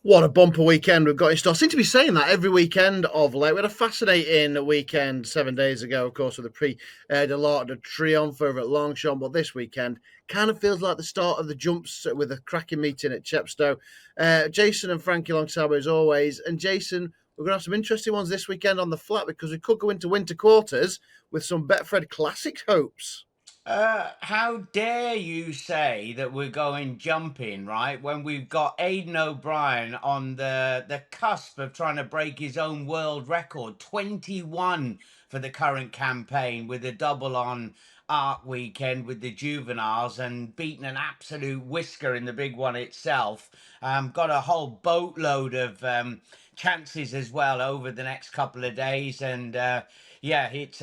What a bumper weekend we've got in store. I seem to be saying that every weekend of late. We had a fascinating weekend 7 days ago, of course, with the Prix de l'Arc de Triomphe over at Longchamp. But this weekend kind of feels like the start of the jumps with a cracking meeting at Chepstow. Jason and Frankie alongside me as always. And Jason, we're going to have some interesting ones this weekend on the flat because we could go into winter quarters with some Betfred Classics hopes. How dare you say that we're going jumping, right? When we've got Aidan O'Brien on the cusp of trying to break his own world record, 21 for the current campaign with a double on Arc weekend with the juveniles and beaten an absolute whisker in the big one itself. Got a whole boatload of chances as well over the next couple of days and yeah, it's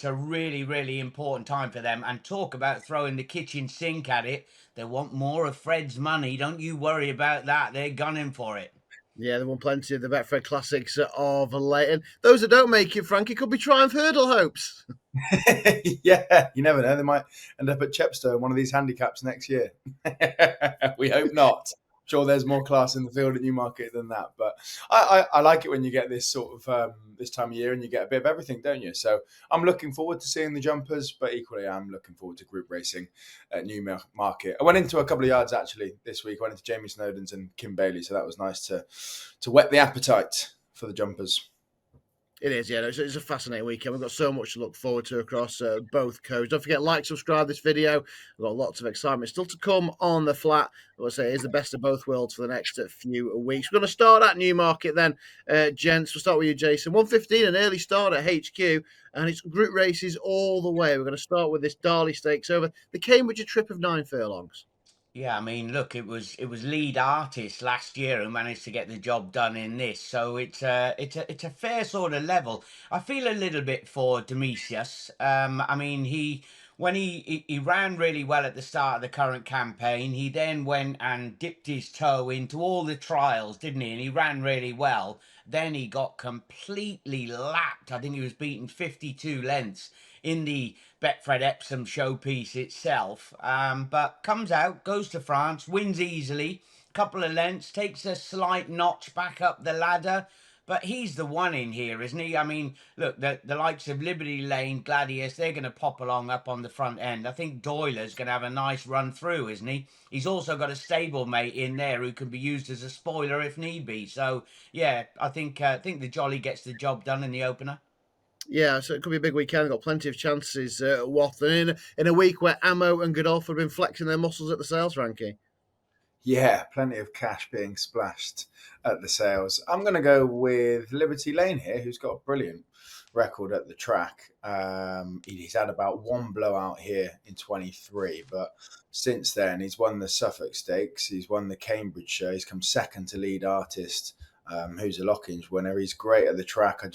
a really important time for them. And talk about throwing the kitchen sink at it. They want more of Fred's money. Don't you worry about that. They're gunning for it. Yeah, they won plenty of the Betfred Classics of late. And those that don't make it, Frankie, could be Triumph Hurdle hopes. Yeah, you never know. They might end up at Chepstow in one of these handicaps next year. We hope not. Sure, there's more class in the field at Newmarket than that. But I like it when you get this sort of this time of year and you get a bit of everything, don't you? So I'm looking forward to seeing the jumpers, but equally I'm looking forward to group racing at Newmarket. I went into a couple of yards actually this week. I went into Jamie Snowden's and Kim Bailey, so that was nice to whet the appetite for the jumpers. It is, yeah. It's a fascinating weekend. We've got so much to look forward to across both coasts. Don't forget, like, subscribe this video. We've got lots of excitement still to come on the flat. I say it is the best of both worlds for the next few weeks. We're going to start at Newmarket then, gents. We'll start with you, Jason. 1:15, an early start at HQ, and it's group races all the way. We're going to start with this Darley Stakes over the Cambridge trip of 9 furlongs. Yeah, I mean, look, it was lead artist last year who managed to get the job done in this, so it's a fair sort of level. I feel a little bit for Demisius. I mean, he ran really well at the start of the current campaign. He then went and dipped his toe into all the trials, didn't he? And he ran really well. Then he got completely lapped. I think he was beaten 52 lengths in the Betfred Epsom showpiece itself. But comes out, goes to France, wins easily, couple of lengths, takes a slight notch back up the ladder. But he's the one in here, isn't he? I mean, look, the likes of Liberty Lane, Gladius, they're going to pop along up on the front end. I think Doyler's going to have a nice run through, isn't he? He's also got a stablemate in there who can be used as a spoiler if need be. So, yeah, I think the Jolly gets the job done in the opener. Yeah, so it could be a big weekend. We've got plenty of chances at Watford in a week where Ammo and Godolphin have been flexing their muscles at the sales ranking. Yeah, plenty of cash being splashed at the sales. I'm going to go with Liberty Lane here, who's got a brilliant record at the track. He's had about one blowout here in 23, but since then he's won the Suffolk Stakes, he's won the Cambridgeshire, he's come second to lead artist, who's a Lockinge winner. He's great at the track. I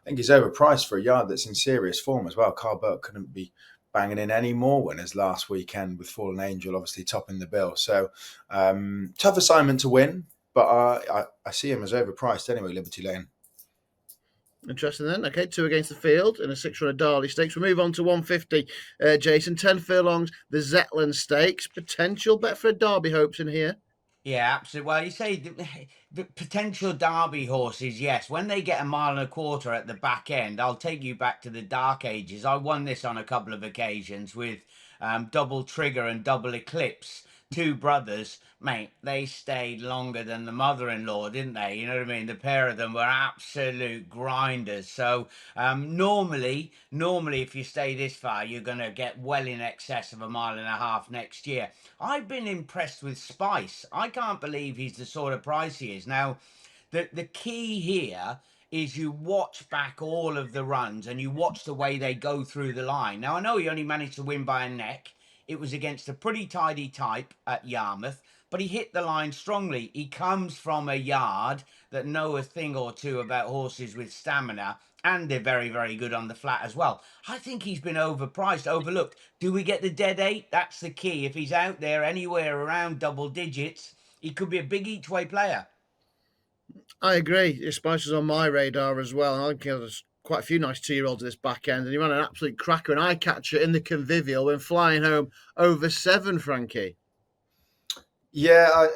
think he's overpriced for a yard that's in serious form as well. Carl Burke couldn't be banging in any more winners last weekend with Fallen Angel obviously topping the bill. So tough assignment to win, but I see him as overpriced anyway, Liberty Lane. Interesting then. Okay, two against the field in a 6-runner Darley Stakes. We move on to 150. Jason, 10 furlongs, the Zetland Stakes. Potential Betfred Derby hopes in here. Yeah, absolutely. Well, you say the potential Derby horses, yes. When they get a mile and a quarter at the back end, I'll take you back to the dark ages. I won this on a couple of occasions with Double Trigger and Double Eclipse, two brothers. Mate, they stayed longer than the mother-in-law, didn't they? You know what I mean? The pair of them were absolute grinders. So normally, if you stay this far, you're going to get well in excess of a mile and a half next year. I've been impressed with Spice. I can't believe he's the sort of price he is. Now, the key here is you watch back all of the runs and you watch the way they go through the line. Now, I know he only managed to win by a neck. It was against a pretty tidy type at Yarmouth, but he hit the line strongly. He comes from a yard that know a thing or two about horses with stamina, and they're very good on the flat as well. I think he's been overpriced, overlooked. Do we get the dead eight? That's the key. If he's out there anywhere around double digits, he could be a big each way player. I agree. Spice is on my radar as well. And I think there's quite a few nice 2-year-olds at this back end. And he ran an absolute cracker, an eye catcher in the convivial when flying home over 7, Frankie. Yeah,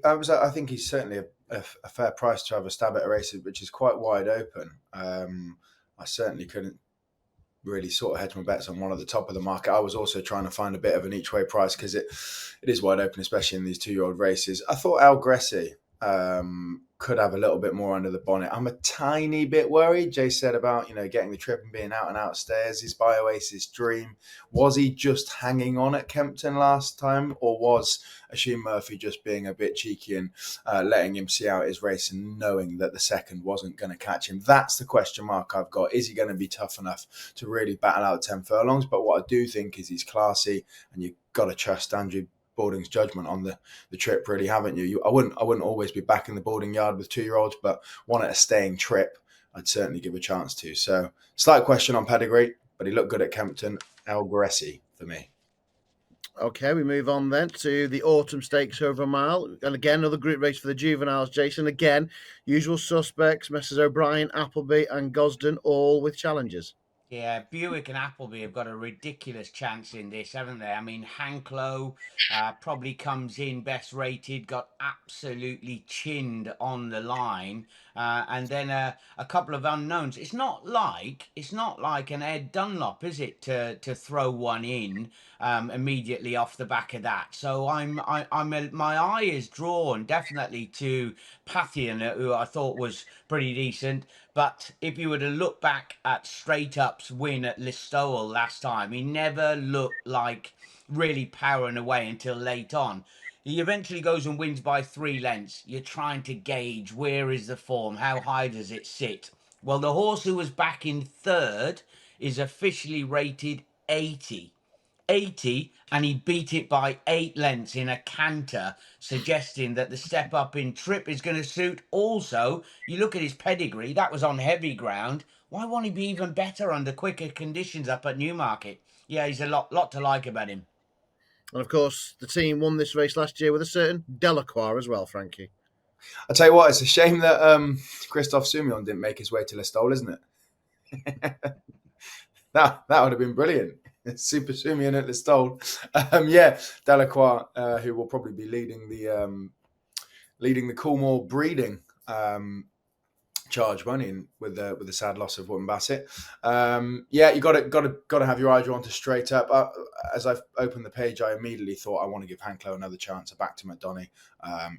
I think he's certainly a fair price to have a stab at a race which is quite wide open. I certainly couldn't really sort of hedge my bets on one at the top of the market. I was also trying to find a bit of an each way price because it is wide open, especially in these 2-year-old races. I thought Al Gressi could have a little bit more under the bonnet. I'm a tiny bit worried. Jay said about getting the trip and being out and out stairs. His Bioasis dream. Was he just hanging on at Kempton last time, or was Oisin Murphy just being a bit cheeky and letting him see out his race and knowing that the second wasn't going to catch him? That's the question mark I've got. Is he going to be tough enough to really battle out 10 furlongs? But what I do think is he's classy, and you've got to trust Andrew Boarding's judgment on the trip, really, haven't you? I wouldn't always be back in the boarding yard with 2-year-olds, but one at a staying trip, I'd certainly give a chance to. So, slight question on pedigree, but he looked good at Kempton. El Gressi for me. Okay, we move on then to the Autumn Stakes over a mile. And again, another group race for the juveniles, Jason. Again, usual suspects, Messrs O'Brien, Appleby and Gosden, all with challenges. Yeah, Buick and Appleby have got a ridiculous chance in this, haven't they? I mean, Hanklow probably comes in best rated, got absolutely chinned on the line, and then a couple of unknowns. It's not like an Ed Dunlop, is it, to throw one in immediately off the back of that? So my eye is drawn definitely to Pathian, who I thought was pretty decent. But if you were to look back at Straight Up's win at Listowel last time, he never looked like really powering away until late on. He eventually goes and wins by 3 lengths. You're trying to gauge where is the form, how high does it sit? Well, the horse who was back in third is officially rated 80. 80, and he beat it by 8 lengths in a canter, suggesting that the step up in trip is going to suit. Also, you look at his pedigree, that was on heavy ground. Why won't he be even better under quicker conditions up at Newmarket? Yeah, he's a lot to like about him. And of course, the team won this race last year with a certain Delacroix as well, Frankie. I'll tell you what, it's a shame that Christophe Soumillon didn't make his way to Listowel, isn't it? that would have been brilliant. Super Sumian at the stole. Delacroix, who will probably be leading the Coolmore breeding charge, won't he? With the sad loss of Wootton Bassett. You got to have your eye drawn to Straight Up. As I've opened the page, I immediately thought I want to give Hanklow another chance. I backed him at Donny.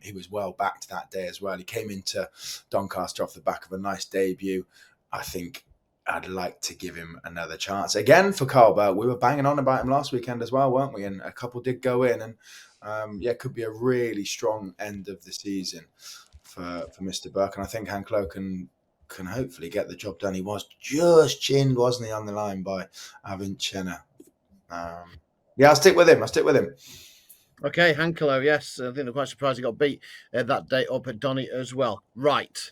He was well backed that day as well. He came into Doncaster off the back of a nice debut. I think I'd like to give him another chance. Again, for Carl Burke, we were banging on about him last weekend as well, weren't we? And a couple did go in, and could be a really strong end of the season for Mr. Burke. And I think Hanklow can hopefully get the job done. He was just chinned, wasn't he, on the line by Avicenna. I'll stick with him. Okay, Hanklow, yes. I think I'm quite surprised he got beat that day up at Donny as well. Right.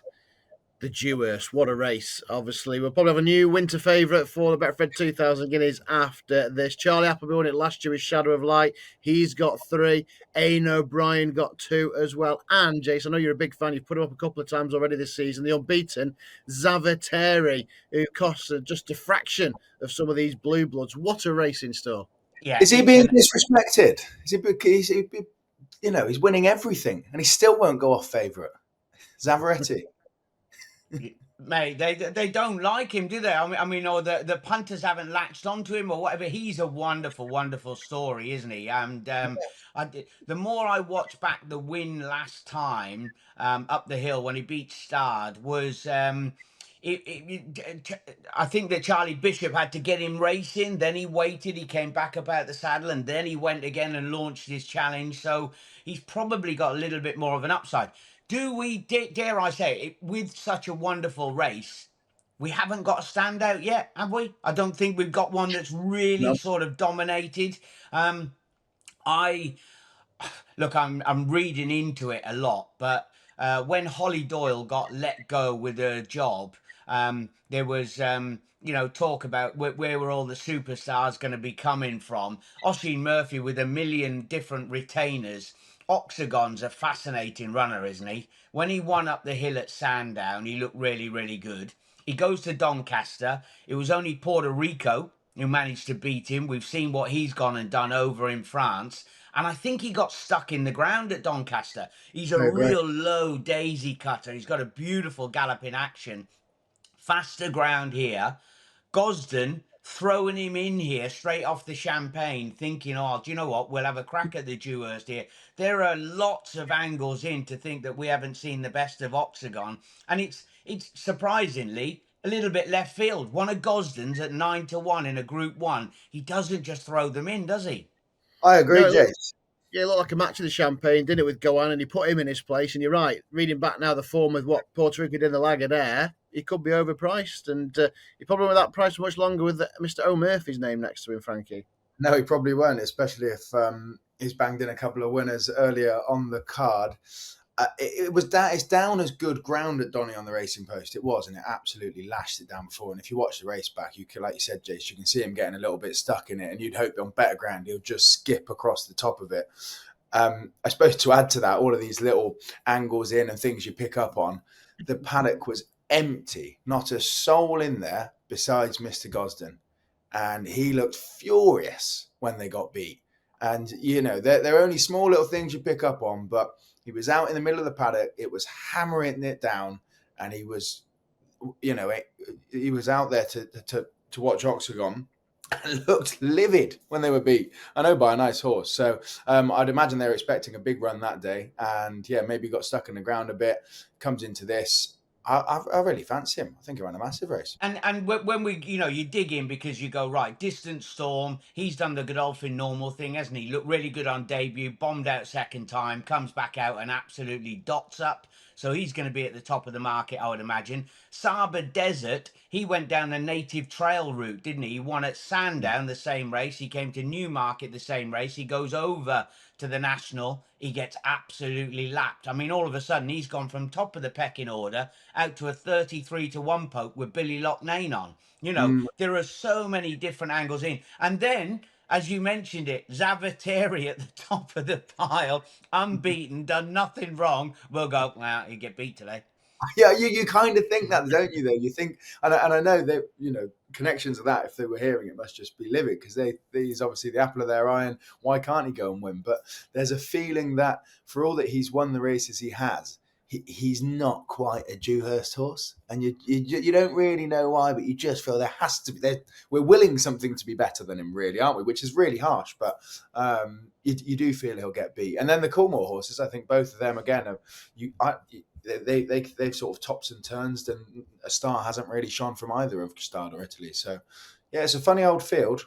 The Dewhurst, what a race. Obviously, we'll probably have a new winter favourite for the Betfred 2000 Guineas after this. Charlie Appleby won it last year with Shadow of Light. He's got 3. Aidan O'Brien got 2 as well. And, Jason, I know you're a big fan. You've put him up a couple of times already this season. The unbeaten Zavateri, who costs just a fraction of some of these blue bloods. What a race in store. Yeah, is he being disrespected? He's winning everything, and he still won't go off favourite. Zavaretti. Mate, they don't like him, do they? I mean, or the punters haven't latched onto him or whatever. He's a wonderful, wonderful story, isn't he? And the more I watch back the win last time up the hill when he beat Stard was. I think that Charlie Bishop had to get him racing. Then he waited. He came back up out the saddle, and then he went again and launched his challenge. So he's probably got a little bit more of an upside. Do we, dare I say it, with such a wonderful race, we haven't got a standout yet, have we? I don't think we've got one that's really sort of dominated. I'm reading into it a lot, but when Holly Doyle got let go with her job, there was talk about where were all the superstars going to be coming from. Oisin Murphy with 1 million different retainers. Oxagon's a fascinating runner, isn't he? When he won up the hill at Sandown, he looked really, really good. He goes to Doncaster. It was only Puerto Rico who managed to beat him. We've seen what he's gone and done over in France. And I think he got stuck in the ground at Doncaster. He's a Right. real low daisy cutter. He's got a beautiful galloping action. Faster ground here. Gosden throwing him in here straight off the champagne, thinking, oh, do you know what? We'll have a crack at the Dewhurst here. There are lots of angles in to think that we haven't seen the best of Octagon. And it's surprisingly a little bit left field. One of Gosden's at 9-1 in a Group 1. He doesn't just throw them in, does he? I agree, No, Jace. yeah, it looked like a match of the champagne, didn't it, with Goan, and he put him in his place. And you're right, reading back now the form with what Puerto Rico did in the Lagardère, he could be overpriced, and he probably won't that price much longer with Mr. O'Murphy's name next to him, Frankie. No, he probably won't, especially if he's banged in a couple of winners earlier on the card. It's down as good ground at Donny on the Racing Post. It was, and it absolutely lashed it down before. And if you watch the race back, you can, like you said, Jace, you can see him getting a little bit stuck in it, and you'd hope on better ground he'll just skip across the top of it. I suppose to add to that, all of these little angles in and things you pick up on, the paddock was empty, not a soul in there besides Mr. Gosden, and he looked furious when they got beat. And you know, they're only small little things you pick up on, but he was out in the middle of the paddock. It was hammering it down, and he was, he was out there to watch Octagon. And looked livid when they were beat. I know, by a nice horse. So I'd imagine they were expecting a big run that day, and yeah, maybe got stuck in the ground a bit. Comes into this. I really fancy him. I think he ran a massive race. And when we, you dig in because you go, right, Distant Storm, he's done the Godolphin normal thing, hasn't he? Looked really good on debut, bombed out second time, comes back out and absolutely dots up. So he's going to be at the top of the market, I would imagine. Saba Desert, he went down the native trail route, didn't he? He won at Sandown the same race. He came to Newmarket the same race. He goes over to the National. He gets absolutely lapped. I mean, all of a sudden, he's gone from top of the pecking order out to a 33-1 poke with Billy Loughnane on. There are so many different angles in. And then, as you mentioned it, Zavateri at the top of the pile, unbeaten, done nothing wrong. We'll go, well, he get beat today. Yeah, you kind of think that, don't you? Though you think, and I know that connections of that. If they were hearing it, must just be livid because he's obviously the apple of their eye. And why can't he go and win? But there's a feeling that for all that he's won the races he has, he's not quite a Dewhurst horse, and you don't really know why, but you just feel there has to be. We're willing something to be better than him, really, aren't we? Which is really harsh, but you do feel he'll get beat. And then the Coolmore horses, I think both of them again, they've sort of tops and turns, and a star hasn't really shone from either of Gustard or Italy. So yeah, it's a funny old field.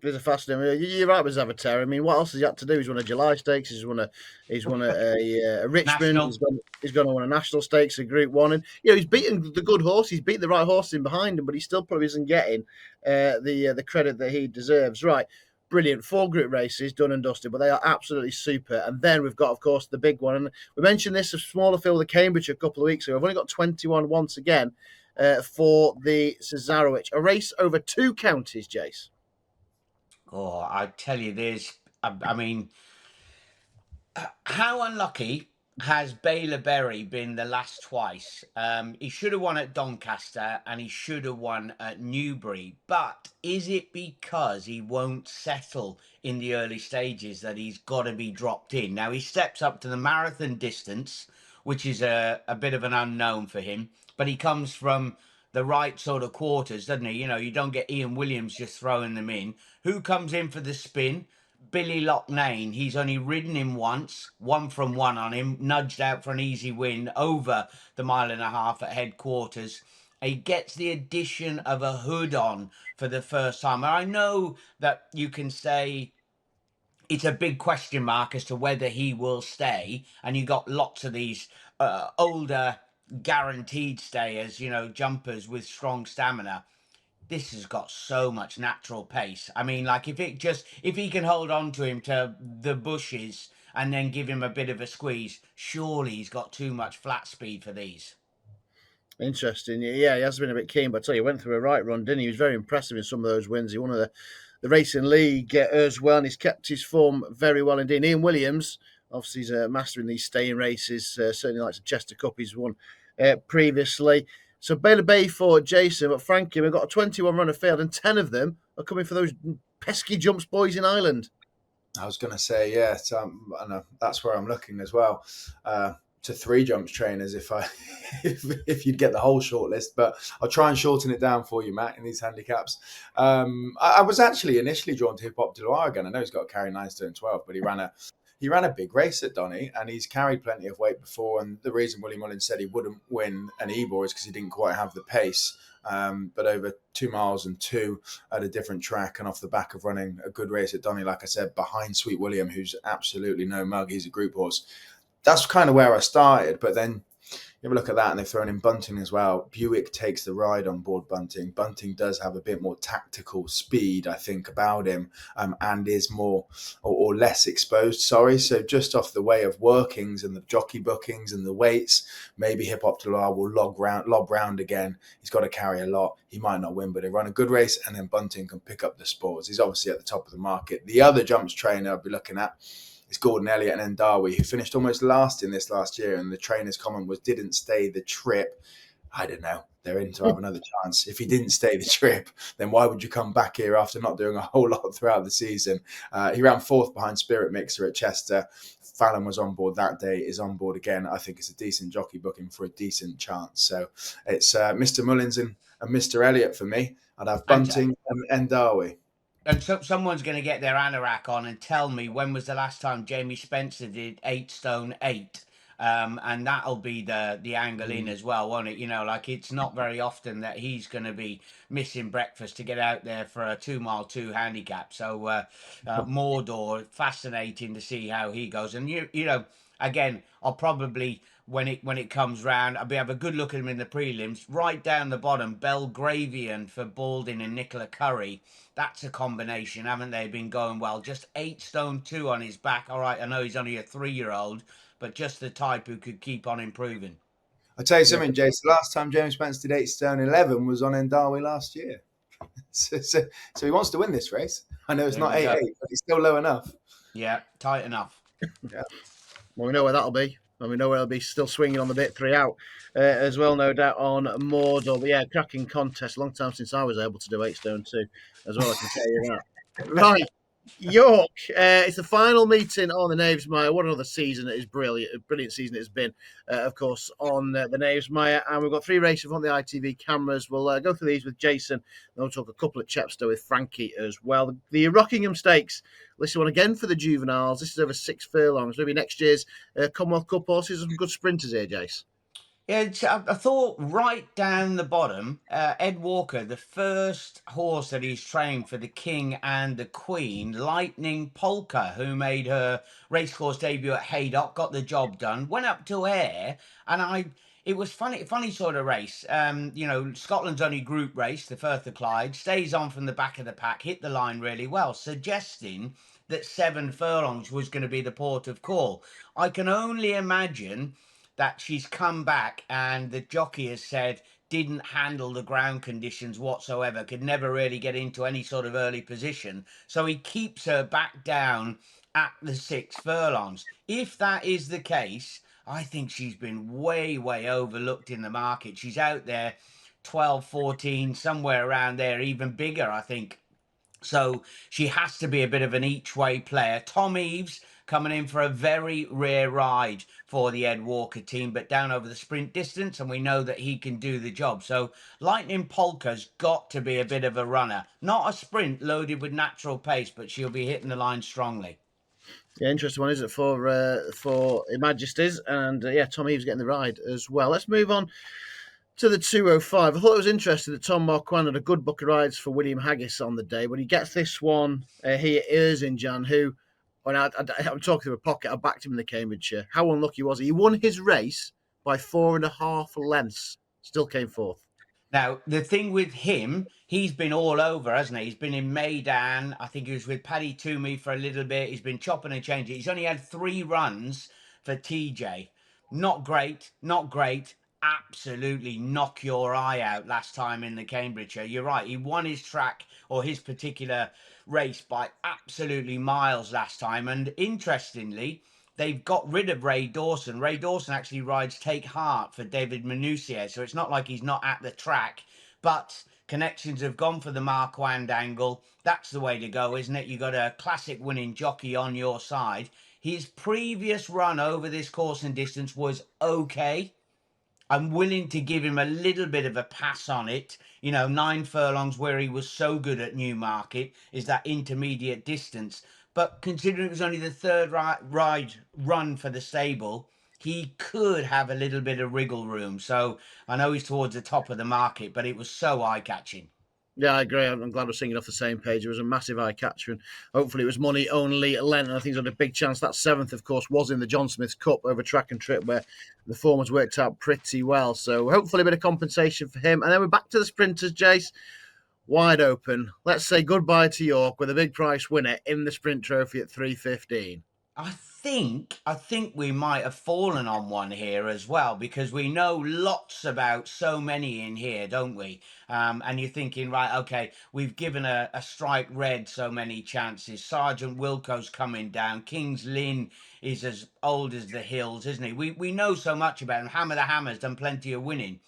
It's a fascinating. You're right with Zavateri. I mean, what else has he had to do? He's won a July Stakes. He's won a Richmond. National. He's going to win a National Stakes, a Group 1, and he's beaten the good horse. He's beat the right horse in behind him, but he still probably isn't getting the credit that he deserves. Right, brilliant. 4 group races done and dusted, but they are absolutely super. And then we've got, of course, the big one. And we mentioned this, a smaller field of Cambridge a couple of weeks ago. We've only got 21 once again for the Cesarewitch, a race over 2 counties, Jace. Oh, I tell you, I mean, how unlucky has Baylor Berry been the last twice? He should have won at Doncaster and he should have won at Newbury. But is it because he won't settle in the early stages that he's got to be dropped in? Now, he steps up to the marathon distance, which is a bit of an unknown for him. But he comes from the right sort of quarters, doesn't he? You don't get Ian Williams just throwing them in. Who comes in for the spin? Billy Loughnane. He's only ridden him once, 1-from-1 on him, nudged out for an easy win over the 1.5 miles at headquarters. He gets the addition of a hood on for the first time. And I know that you can say it's a big question mark as to whether he will stay. And you got lots of these older guaranteed stayers, jumpers with strong stamina. This has got so much natural pace. I mean, like if he can hold on to him to the bushes and then give him a bit of a squeeze, surely he's got too much flat speed for these. Interesting. Yeah, he has been a bit keen, but I tell you, he went through a right run, didn't he? He was very impressive in some of those wins. He won the Racing League as well, and he's kept his form very well indeed. Ian Williams, obviously, he's a master in these staying races, certainly likes the Chester Cup he's won previously. So Baylor Bay for Jason, but Frankie, we've got a 21 runner field, and 10 of them are coming for those pesky jumps boys in Ireland. I was going to say, yeah, that's where I'm looking as well. To 3 jumps trainers if I if you'd get the whole shortlist, but I'll try and shorten it down for you, Matt, in these handicaps. I was actually initially drawn to Hip Hop de Loire again. I know he's got to carry 9 stone 12, but he ran a big race at Donny, and he's carried plenty of weight before. And the reason Willie Mullins said he wouldn't win an Ebor is because he didn't quite have the pace. But over 2 miles and 2 at a different track, and off the back of running a good race at Donny, like I said, behind Sweet William, who's absolutely no mug. He's a group horse. That's kind of where I started. But then you have a look at that, and they've thrown in Bunting as well. Buick takes the ride on board Bunting. Bunting does have a bit more tactical speed, I think, about him, and is more or less exposed. So just off the way of workings and the jockey bookings and the weights, maybe Hip Hop de Loire will lob round again. He's got to carry a lot. He might not win, but they run a good race, and then Bunting can pick up the spoils. He's obviously at the top of the market. The other jumps trainer I'll be looking at is Gordon Elliott and Endawi, who finished almost last in this last year. And the trainer's comment was, didn't stay the trip. I don't know. They're in to have another chance. If he didn't stay the trip, then why would you come back here after not doing a whole lot throughout the season? He ran 4th behind Spirit Mixer at Chester. Fallon was on board that day, is on board again. I think it's a decent jockey booking for a decent chance. So it's Mr. Mullins and Mr. Elliott for me. I'd have Bunting and Endawi. And so someone's going to get their anorak on and tell me when was the last time Jamie Spencer did 8 stone 8. And that'll be the angle in as well, won't it? You know, like it's not very often that he's going to be missing breakfast to get out there for a 2 mile 2 handicap. So Mordor, fascinating to see how he goes. And you know, again, I'll probably when it comes round, I'll have a good look at him in the prelims. Right down the bottom, Belgravian for Balding and Nicola Curry. That's a combination, haven't they? Been going well. Just 8 stone 2 on his back. All right, I know he's only a 3-year-old, but just the type who could keep on improving. I'll tell you something, Jace. The last time James Spence did 8 stone 11 was on Endawi last year. So he wants to win this race. I know it's not 8-8, but it's still low enough. Yeah, tight enough. Yeah. Well, we know where that'll be. And we know where it'll be still swinging on the bit 3 out as well, no doubt, on Mordor. But yeah, cracking contest. Long time since I was able to do 8 stone 2 as well, I can tell you that. Right. York, it's the final meeting on the Knavesmire. What another season it is. Brilliant season it has been, of course, on the Knavesmire. And we've got 3 races on the ITV cameras. We'll go through these with Jason. Then we'll talk a couple at Chepstow with Frankie as well. The Rockingham Stakes. This one again for the juveniles. This is over 6 furlongs. Maybe next year's Commonwealth Cup horses. Some good sprinters here, Jace. Yeah, I thought right down the bottom, Ed Walker, the first horse that he's trained for the King and the Queen, Lightning Polka, who made her racecourse debut at Haydock, got the job done, went up to Ayr, and it was funny sort of race. You know, Scotland's only group race, the Firth of Clyde, stays on from the back of the pack, hit the line really well, suggesting that 7 furlongs was going to be the port of call. I can only imagine that she's come back and the jockey has said didn't handle the ground conditions whatsoever, could never really get into any sort of early position. So he keeps her back down at the 6 furlongs. If that is the case, I think she's been way overlooked in the market. She's out there 12, 14, somewhere around there, even bigger, I think. So she has to be a bit of an each-way player. Tom Eaves coming in for a very rare ride for the Ed Walker team, but down over the sprint distance, and we know that he can do the job. So Lightning Polka's got to be a bit of a runner. Not a sprint loaded with natural pace, but she'll be hitting the line strongly. Yeah, interesting one, isn't it, for Her Majesties? And yeah, Tom Eaves getting the ride as well. Let's move on to the 205. I thought it was interesting that Tom Marquand had a good book of rides for William Haggis on the day. When he gets this one, he is in Jan, who, when I'm talking through a pocket, I backed him in the Cambridgeshire. How unlucky was he? He won his race by 4.5 lengths. Still came fourth. Now, the thing with him, he's been all over, hasn't he? He's been in Maidan. I think he was with Paddy Toomey for a little bit. He's been chopping and changing. He's only had 3 runs for TJ. Not great. Absolutely knock your eye out last time in the Cambridgeshire. You're right. He won his track or his particular race by absolutely miles last time. And interestingly, they've got rid of Ray Dawson. Ray Dawson actually rides Take Heart for David Manoussier, so it's not like he's not at the track. but connections have gone for the Marquand angle. That's the way to go, isn't it? You got a classic winning jockey on your side. His previous run over this course and distance was okay. I'm willing to give him a little bit of a pass on it. 9 furlongs where he was so good at Newmarket is that intermediate distance. But considering it was only the third run for the stable, he could have a little bit of wriggle room. So I know he's towards the top of the market, but it was so eye-catching. Yeah, I agree. I'm glad we're singing off the same page. It was a massive eye catcher, and hopefully it was money only lent. And I think he's had a big chance. That seventh, of course, was in the John Smith's Cup over track and trip, where the form has worked out pretty well. So hopefully a bit of compensation for him. And then we're back to the sprinters, Jace. Wide open. Let's say goodbye to York with a big price winner in the Sprint Trophy at 3:15. I think we might have fallen on one here as well, because we know lots about so many in here, don't we? And you're thinking, right, okay, we've given a strike red so many chances. Sergeant Wilco's coming down. King's Lynn is as old as the hills, isn't he? We know so much about him. Hammer the Hammer's done plenty of winning.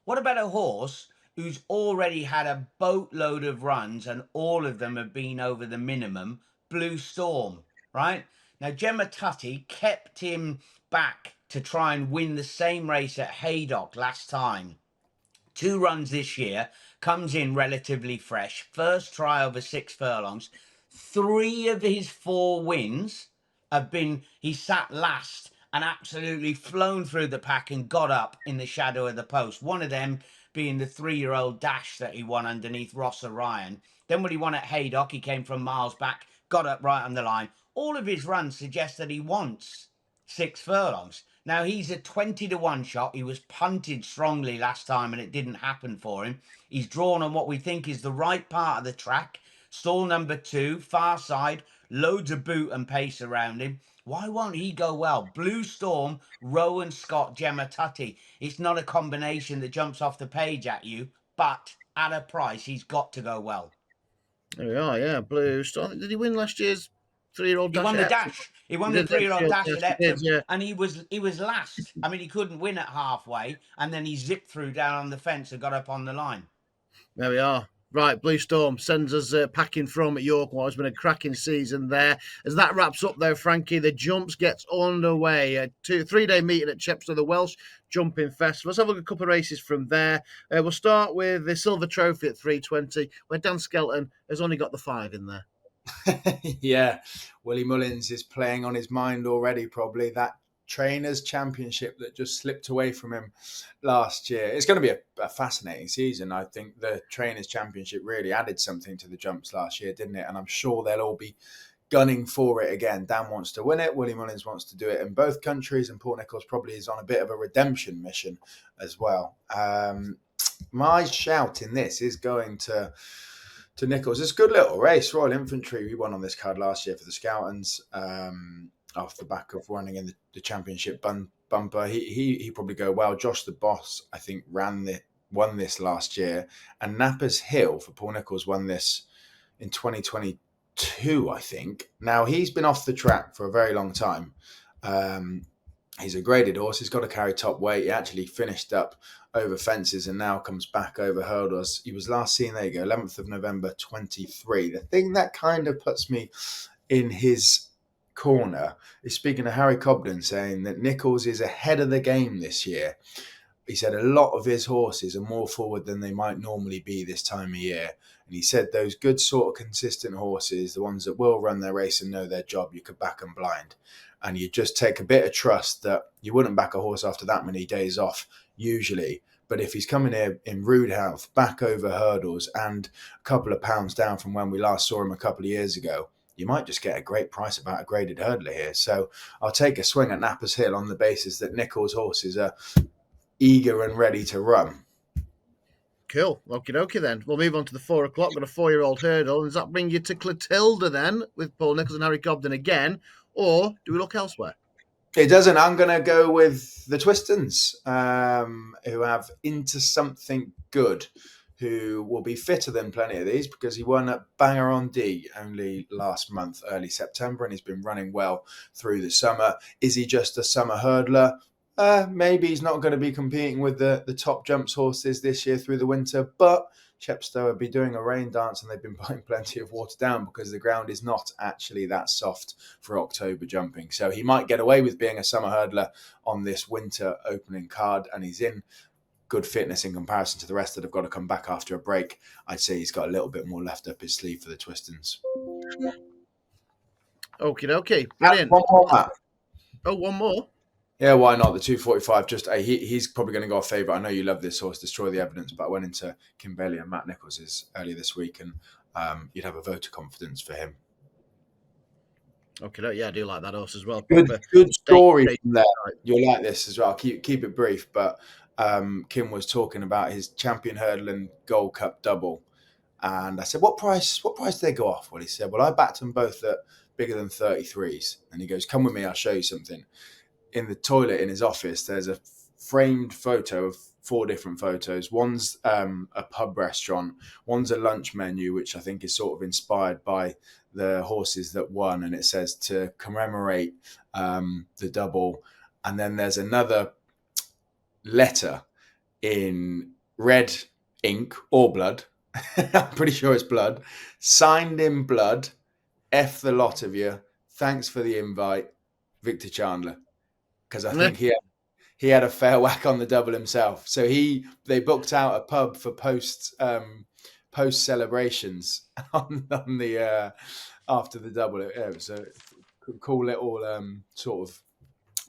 What about a horse who's already had a boatload of runs and all of them have been over the minimum? Blue Storm, right? Now, Gemma Tutty kept him back to try and win the same race at Haydock last time. 2 runs this year, comes in relatively fresh. First try over 6 furlongs. 3 of his 4 wins have been, he sat last and absolutely flown through the pack and got up in the shadow of the post. One of them being the 3-year-old Dash that he won underneath Ross Orion. Then when he won at Haydock, he came from miles back, got up right on the line. All of his runs suggest that he wants 6 furlongs. Now, he's a 20-1 shot. He was punted strongly last time and it didn't happen for him. He's drawn on what we think is the right part of the track. Stall number 2, far side, loads of boot and pace around him. Why won't he go well? Blue Storm, Rowan Scott, Gemma Tutty. It's not a combination that jumps off the page at you, but at a price, he's got to go well. There we are, yeah. Blue Storm. Did he win last year's 3-year-old He Dash? won the Dash. He won the 3-year-old Dash at Epsom, yeah. and he was last. I mean, he couldn't win at halfway, and then he zipped through down on the fence and got up on the line. There we are. Right, Blue Storm sends us packing from at York. What has been a cracking season there. As that wraps up, though, Frankie, the jumps gets underway. A 3-day meeting at Chepstow, the Welsh Jumping Festival. Let's have a look at a couple of races from there. We'll start with the Silver Trophy at 3:20, where Dan Skelton has only got the 5 in there. Yeah, Willie Mullins is playing on his mind already, probably. That Trainers' Championship that just slipped away from him last year. It's going to be a fascinating season. I think the Trainers' Championship really added something to the jumps last year, didn't it? And I'm sure they'll all be gunning for it again. Dan wants to win it. Willie Mullins wants to do it in both countries. And Paul Nicholls probably is on a bit of a redemption mission as well. My shout in this is going to Nicholls. It's a good little race. Royal Infantry, we won on this card last year for the Scoutons. Off the back of running in the championship bumper, he probably go well. Josh the Boss, I think, won this last year, and Nappers Hill for Paul Nicholls won this in 2022, I think. Now he's been off the track for a very long time. He's a graded horse. He's got to carry top weight. He actually finished up over fences and now comes back over hurdles. He was last seen, there you go, 11th of November 23. The thing that kind of puts me in his corner is speaking to Harry Cobden, saying that Nicholls is ahead of the game this year. He said a lot of his horses are more forward than they might normally be this time of year. And he said those good sort of consistent horses, the ones that will run their race and know their job, you could back them blind. And you just take a bit of trust that you wouldn't back a horse after that many days off usually. But if he's coming here in rude health, back over hurdles and a couple of pounds down from when we last saw him a couple of years ago, you might just get a great price about a graded hurdler here. So I'll take a swing at Nappers Hill on the basis that Nicholls' horses are eager and ready to run. Cool. Okie dokie then. We'll move on to the 4 o'clock. Got a 4-year-old hurdle. Does that bring you to Clotilda then with Paul Nicholls and Harry Cobden again? Or do we look elsewhere? It doesn't. I'm going to go with the Twistons, who have Into Something Good, who will be fitter than plenty of these because he won at Bangor on D only last month, early September, and he's been running well through the summer. Is he just a summer hurdler? Maybe he's not going to be competing with the top jumps horses this year through the winter, but Chepstow will be doing a rain dance and they've been putting plenty of water down because the ground is not actually that soft for October jumping. So he might get away with being a summer hurdler on this winter opening card, and he's in good fitness in comparison to the rest that have got to come back after a break. I'd say he's got a little bit more left up his sleeve for the Twistons. Okay, brilliant. One more, Matt. Oh, one more. Yeah, why not? The 245. Just he's probably going to go off favourite. I know you love this horse, Destroy the Evidence, but I went into Kimberley and Matt Nichols's earlier this week, and you'd have a vote of confidence for him. Okay, yeah, I do like that horse as well. Good story from there. You'll like this as well. Keep it brief, but Kim was talking about his Champion Hurdle and Gold Cup double, and I said, "What price did they go off?" Well, he said, "Well, I backed them both at bigger than 33s," and he goes, "Come with me, I'll show you something." In the toilet in his office, there's a framed photo of 4 different photos. One's a pub restaurant, one's a lunch menu, which I think is sort of inspired by the horses that won, and it says to commemorate the double. And then there's another letter in red ink or blood. I'm pretty sure it's blood, signed in blood. F the lot of you. Thanks for the invite, Victor Chandler. Because I think he had a fair whack on the double himself. So they booked out a pub for post celebrations on the after the double. It was a cool little sort of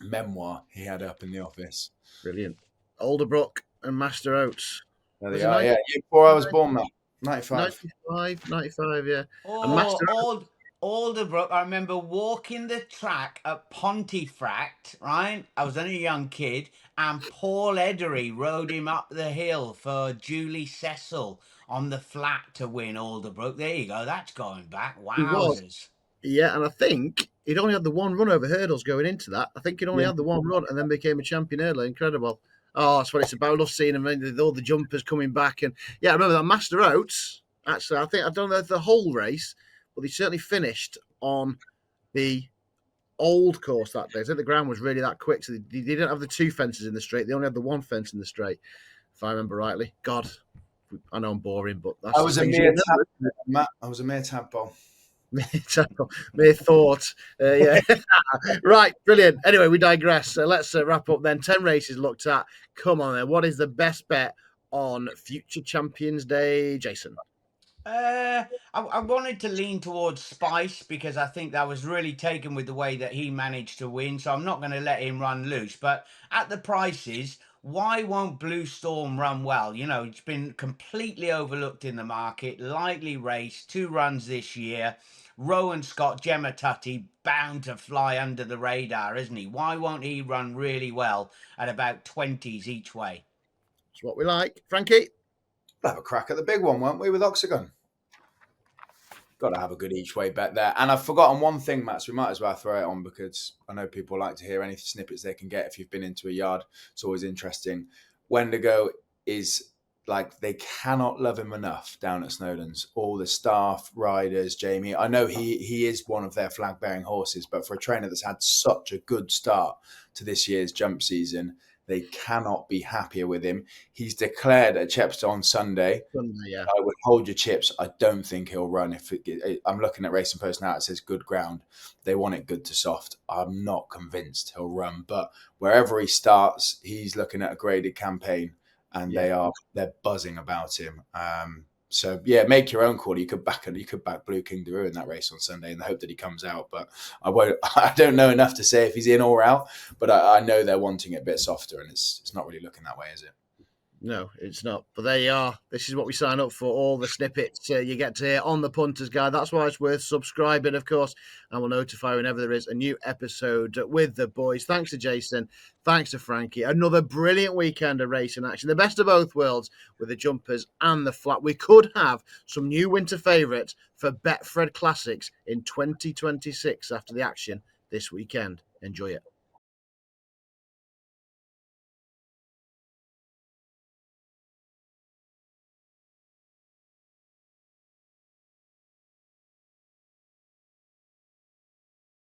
memoir he had up in the office. Brilliant. Alderbrook and Master Oates. There they are. Yeah, before I was born, Matt. 95, yeah. Oh, Alderbrook, I remember walking the track at Pontefract, right? I was only a young kid, and Paul Edery rode him up the hill for Julie Cecil on the flat to win Alderbrook. There you go, that's going back. Wowzers. Yeah, and I think he'd only had the one run over hurdles going into that. I think he'd only had the one run and then became a champion hurdler. Incredible. Oh, that's what it's about. I love seeing him with all the jumpers coming back. And yeah, I remember that Master Oates. Actually, I don't know the whole race, but he certainly finished on the old course that day. I think the ground was really that quick, so they didn't have the 2 fences in the straight. They only had the 1 fence in the straight, if I remember rightly. God, I know I'm boring, but that's I was a mere tab, Matt. I was a mere tadpole. Mere thought. Yeah. Right, brilliant. Anyway, we digress. Let's wrap up then. 10 races looked at. Come on then. What is the best bet on Future Champions Day, Jason? I wanted to lean towards Spice because I think that was really taken with the way that he managed to win. So I'm not going to let him run loose. But at the prices, why won't Blue Storm run well? You know, it's been completely overlooked in the market. Lightly raced, 2 runs this year. Rowan Scott, Gemma Tutty, bound to fly under the radar, isn't he? Why won't he run really well at about 20s each way? That's what we like. Frankie? We'll have a crack at the big one, won't we, with Oxagon? Got to have a good each way bet there. And I've forgotten one thing, Matt, so we might as well throw it on because I know people like to hear any snippets they can get if you've been into a yard. It's always interesting. Wendigo is like, they cannot love him enough down at Snowdon's. All the staff, riders, Jamie. I know he is one of their flag-bearing horses, but for a trainer that's had such a good start to this year's jump season, they cannot be happier with him. He's declared at Chepstow on Sunday. Yeah. I would hold your chips. I don't think he'll run. I'm looking at Racing Post now. It says good ground. They want it good to soft. I'm not convinced he'll run. But wherever he starts, he's looking at a graded campaign, and they're buzzing about him. So yeah, make your own call. You could back Blue King Daru in that race on Sunday in the hope that he comes out. But I don't know enough to say if he's in or out. But I know they're wanting it a bit softer, and it's not really looking that way, is it? No, it's not. But there you are. This is what we sign up for. All the snippets you get to hear on the Punters Guide. That's why it's worth subscribing, of course. And we'll notify whenever there is a new episode with the boys. Thanks to Jason. Thanks to Frankie. Another brilliant weekend of racing action. The best of both worlds with the jumpers and the flat. We could have some new winter favourites for Betfred Classics in 2026 after the action this weekend. Enjoy it.